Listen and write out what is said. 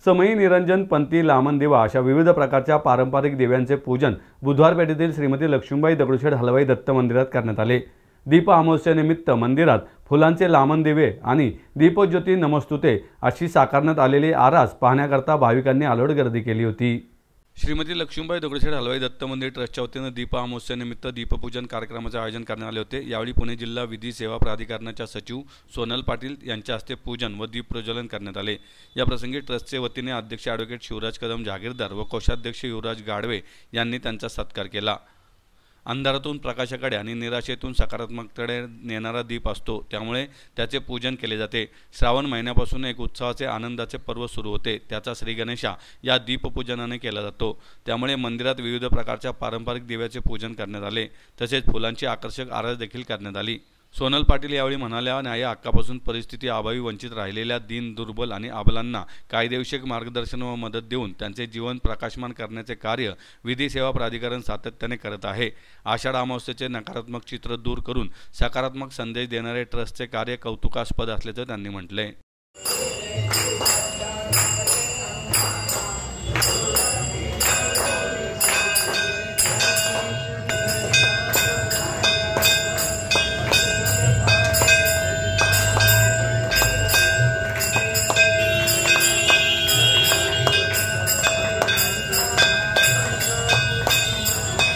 समई, निरंजन, पंथी, लामण दिवा अशा विविध प्रकारच्या पारंपरिक दिव्यांचे पूजन बुधवार पेठेतील श्रीमती लक्ष्मीबाई दगडूशेठ हलवाई दत्त मंदिरात करण्यात आले। दीप अमावस्येनिमित्त मंदिरात फुलांचे लामण दिवे आणि दीपज्योती नमस्तुते अशी साकारण्यात आलेली आरास पाहण्याकरता भाविकांनी अलोट गर्दी केली होती। श्रीमती लक्ष्मीबाई दगडूशेठ हलवाई दत्त मंदिर ट्रस्टच्या वतीने दीप अमावस्येनिमित्त दीपपूजन कार्यक्रमाचे आयोजन करण्यात आले होते। यावेळी पुणे जिल्हा विधी सेवा प्राधिकरणाच्या सचिव सोनल पाटील यांच्या हस्ते पूजन व दीप प्रज्वलन करण्यात आले। या प्रसंगी ट्रस्टचे वतीने अध्यक्ष ॲडव्होकेट शिवराज कदम जहागीरदार व कोषाध्यक्ष युवराज गाडवे यांनी त्यांचा सत्कार केला। अंधारातून प्रकाशाकडे आणि निराशेतून सकारात्मकतेकडे नेणारा दीप असतो, त्यामुळे त्याचे पूजन केले जाते। श्रावण महिन्यापासून एक उत्सवाचे आनंदाचे पर्व सुरू होते, त्याचा श्री गणेशा या दीपपूजनाने केला जातो। त्यामुळे मंदिरात विविध प्रकारच्या पारंपरिक दिव्याचे पूजन करण्यात आले, तसेच फुलांची आकर्षक आरास देखील करण्यात आली। सोनल पाटील यावेळी म्हणाल्या, न्याय हक्कापासून परिस्थिती अभावी वंचित राहिलेल्या दीन, दुर्बल आणि अबलांना कायदेविषयक मार्गदर्शन व मदत देऊन त्यांचे जीवन प्रकाशमान करण्याचे कार्य विधी सेवा प्राधिकरण सातत्याने करत आहे। आषाढ अमावस्येचे नकारात्मक चित्र दूर करून सकारात्मक संदेश देणारे ट्रस्टचे कार्य कौतुकास्पद असल्याचे त्यांनी म्हटले।